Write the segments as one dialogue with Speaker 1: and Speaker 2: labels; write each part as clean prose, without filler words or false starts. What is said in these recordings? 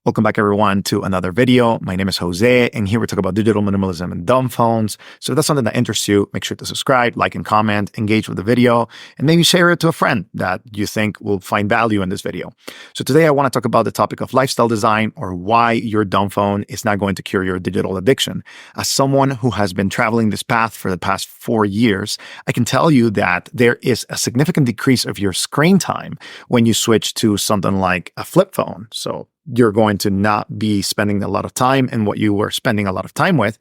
Speaker 1: Welcome back, everyone, to another video. My name is Jose, and here we talk about digital minimalism and dumb phones. So if that's something that interests you, make sure to subscribe, like, and comment, engage with the video, and maybe share it to a friend that you think will find value in this video. So today I want to talk about the topic of lifestyle design, or why your dumb phone is not going to cure your digital addiction. As someone who has been traveling this path for the past 4 years, I can tell you that there is a significant decrease of your screen time when you switch to something like a flip phone. So you're going to not be spending a lot of time in what you were spending a lot of time with,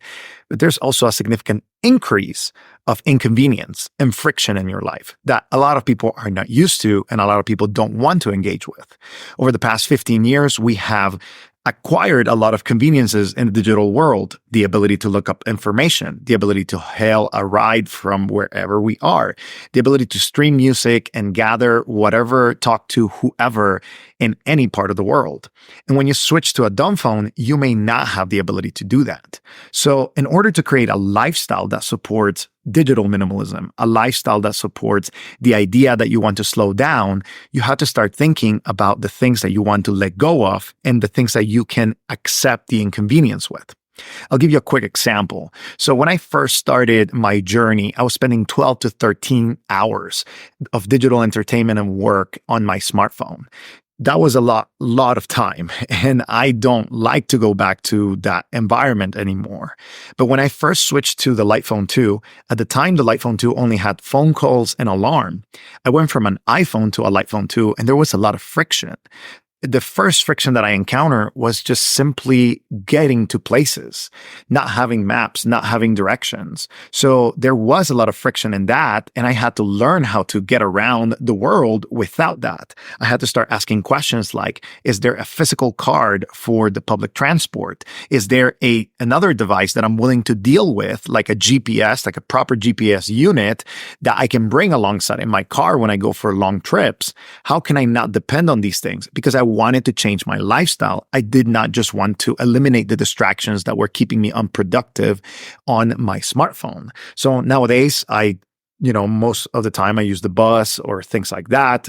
Speaker 1: but there's also a significant increase of inconvenience and friction in your life that a lot of people are not used to and a lot of people don't want to engage with. Over the past 15 years, we have acquired a lot of conveniences in the digital world, the ability to look up information, the ability to hail a ride from wherever we are, the ability to stream music and gather whatever, talk to whoever in any part of the world. And when you switch to a dumb phone, you may not have the ability to do that. So in order to create a lifestyle that supports digital minimalism, a lifestyle that supports the idea that you want to slow down, you have to start thinking about the things that you want to let go of and the things that you can accept the inconvenience with. I'll give you a quick example. So when I first started my journey, I was spending 12 to 13 hours of digital entertainment and work on my smartphone. That was a lot of time, and I don't like to go back to that environment anymore. But when I first switched to the Light Phone 2, at the time, the Light Phone 2 only had phone calls and alarm. I went from an iPhone to a Light Phone 2, and there was a lot of friction. The first friction that I encountered was just simply getting to places, not having maps, not having directions. So there was a lot of friction in that, and I had to learn how to get around the world without that. I had to start asking questions like, is there a physical card for the public transport? Is there another device that I'm willing to deal with, like a GPS, like a proper GPS unit that I can bring alongside in my car when I go for long trips? How can I not depend on these things? Because I wanted to change my lifestyle. I did not just want to eliminate the distractions that were keeping me unproductive on my smartphone. So nowadays, most of the time I use the bus or things like that,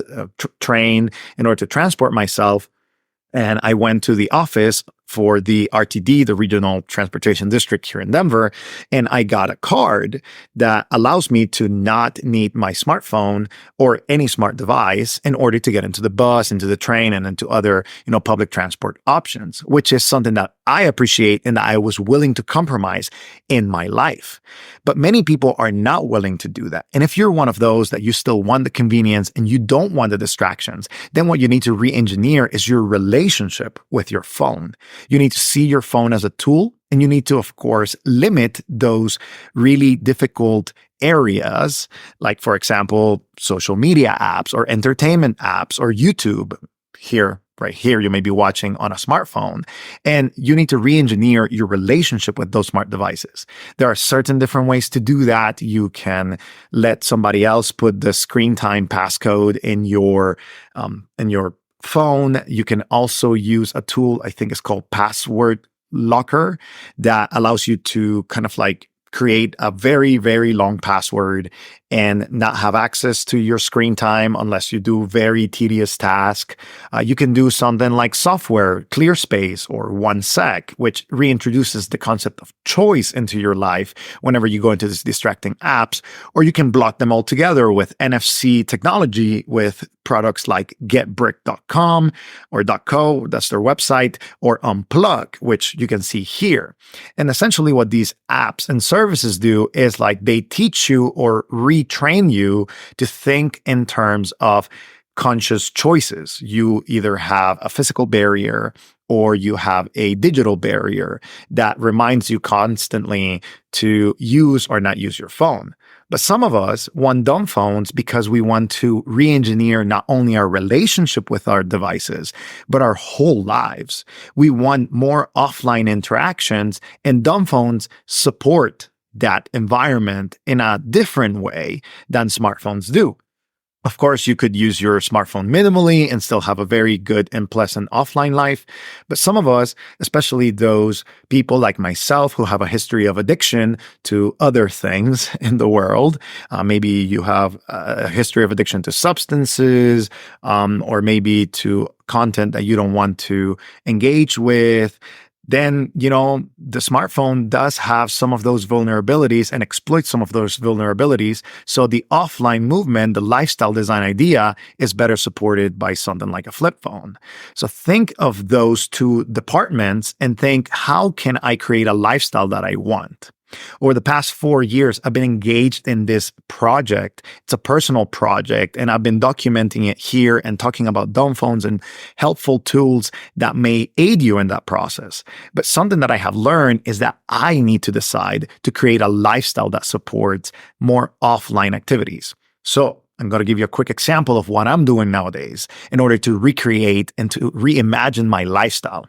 Speaker 1: train, in order to transport myself. And I went to the office for the RTD, the Regional Transportation District here in Denver, and I got a card that allows me to not need my smartphone or any smart device in order to get into the bus, into the train, and into other, public transport options, which is something that I appreciate and that I was willing to compromise in my life. But many people are not willing to do that. And if you're one of those that you still want the convenience and you don't want the distractions, then what you need to re-engineer is your relationship with your phone. You need to see your phone as a tool, and you need to, of course, limit those really difficult areas, like, for example, social media apps or entertainment apps or YouTube. Right here, you may be watching on a smartphone, and you need to re-engineer your relationship with those smart devices. There are certain different ways to do that. You can let somebody else put the screen time passcode in your phone. You can also use a tool, I think it's called Password Locker, that allows you to kind of like create a very, very long password and not have access to your screen time unless you do very tedious tasks. You can do something like software, ClearSpace, or OneSec, which reintroduces the concept of choice into your life whenever you go into these distracting apps, or you can block them altogether with NFC technology with products like getbrick.com or .co, that's their website, or Unpluq, which you can see here. And essentially what these apps and services do is like they teach you or retrain you to think in terms of conscious choices. You either have a physical barrier or you have a digital barrier that reminds you constantly to use or not use your phone. But some of us want dumb phones because we want to re-engineer not only our relationship with our devices, but our whole lives. We want more offline interactions, and dumb phones support that environment in a different way than smartphones do. Of course, you could use your smartphone minimally and still have a very good and pleasant offline life. But some of us, especially those people like myself who have a history of addiction to other things in the world, maybe you have a history of addiction to substances, or maybe to content that you don't want to engage with, then, the smartphone does have some of those vulnerabilities and exploits some of those vulnerabilities. So the offline movement, the lifestyle design idea, is better supported by something like a flip phone. So think of those two departments and think, how can I create a lifestyle that I want? Over the past 4 years, I've been engaged in this project. It's a personal project, and I've been documenting it here and talking about Dumbphones and helpful tools that may aid you in that process. But something that I have learned is that I need to decide to create a lifestyle that supports more offline activities. So I'm going to give you a quick example of what I'm doing nowadays in order to recreate and to reimagine my lifestyle.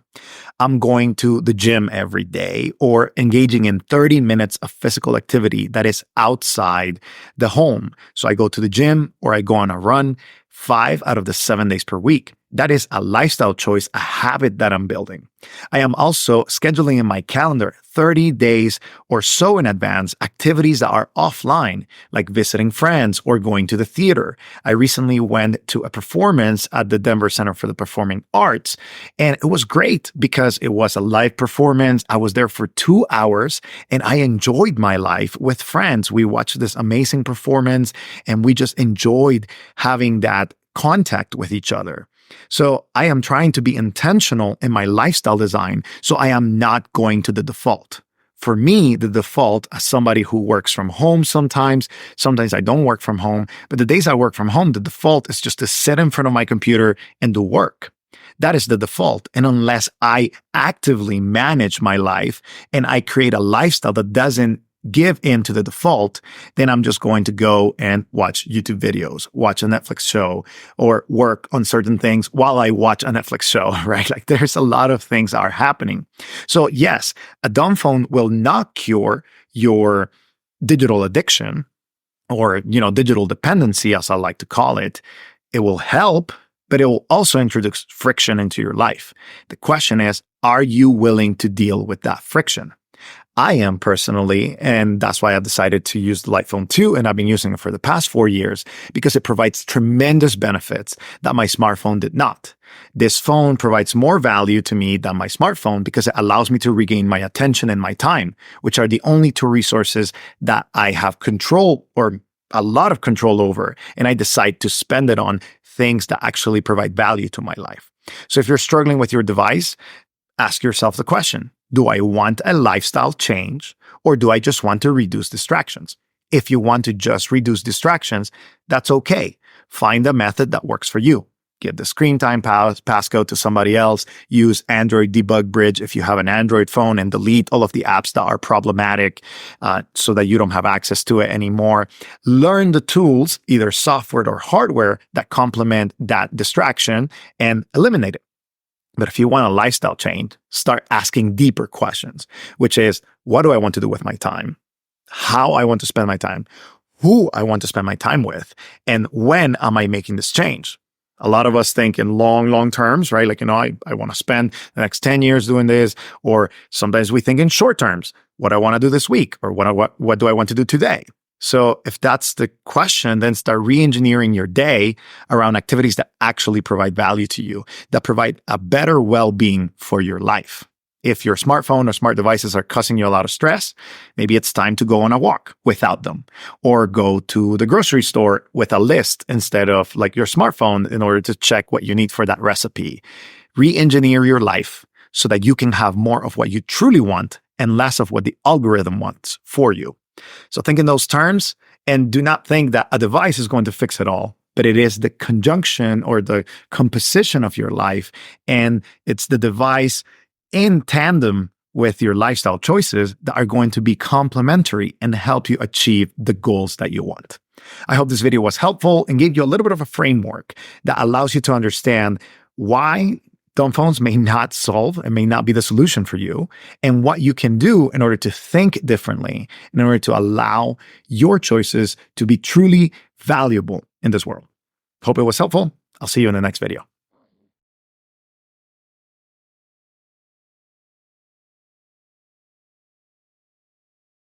Speaker 1: I'm going to the gym every day or engaging in 30 minutes of physical activity that is outside the home. So I go to the gym or I go on a run 5 out of the 7 days per week. That is a lifestyle choice, a habit that I'm building. I am also scheduling in my calendar 30 days or so in advance activities that are offline, like visiting friends or going to the theater. I recently went to a performance at the Denver Center for the Performing Arts, and it was great because it was a live performance. I was there for 2 hours and I enjoyed my life with friends. We watched this amazing performance and we just enjoyed having that contact with each other. So I am trying to be intentional in my lifestyle design, so I am not going to the default. For me, the default, as somebody who works from home sometimes I don't work from home, but the days I work from home, the default is just to sit in front of my computer and do work. That is the default. And unless I actively manage my life and I create a lifestyle that doesn't give in to the default, then I'm just going to go and watch YouTube videos, watch a Netflix show, or work on certain things while I watch a Netflix show, right? Like there's a lot of things that are happening. So yes, a dumb phone will not cure your digital addiction or, digital dependency, as I like to call it. It will help, but it will also introduce friction into your life. The question is, are you willing to deal with that friction? I am personally, and that's why I've decided to use the Light Phone 2, and I've been using it for the past 4 years because it provides tremendous benefits that my smartphone did not. This phone provides more value to me than my smartphone because it allows me to regain my attention and my time, which are the only two resources that I have control or a lot of control over, and I decide to spend it on things that actually provide value to my life. So if you're struggling with your device, ask yourself the question, do I want a lifestyle change or do I just want to reduce distractions? If you want to just reduce distractions, that's okay. Find a method that works for you. Give the screen time passcode to somebody else. Use Android Debug Bridge if you have an Android phone and delete all of the apps that are problematic so that you don't have access to it anymore. Learn the tools, either software or hardware, that complement that distraction and eliminate it. But if you want a lifestyle change, start asking deeper questions, which is, what do I want to do with my time? How I want to spend my time? Who I want to spend my time with? And when am I making this change? A lot of us think in long terms, right? Like, I want to spend the next 10 years doing this. Or sometimes we think in short terms, what I want to do this week, or what do I want to do today? So if that's the question, then start re-engineering your day around activities that actually provide value to you, that provide a better well-being for your life. If your smartphone or smart devices are causing you a lot of stress, maybe it's time to go on a walk without them, or go to the grocery store with a list instead of like your smartphone in order to check what you need for that recipe. Re-engineer your life so that you can have more of what you truly want and less of what the algorithm wants for you. So think in those terms, and do not think that a device is going to fix it all, but it is the conjunction or the composition of your life, and it's the device in tandem with your lifestyle choices that are going to be complementary and help you achieve the goals that you want. I hope this video was helpful and gave you a little bit of a framework that allows you to understand why dumb phones may not solve and may not be the solution for you, and what you can do in order to think differently, in order to allow your choices to be truly valuable in this world. Hope it was helpful. I'll see you in the next video.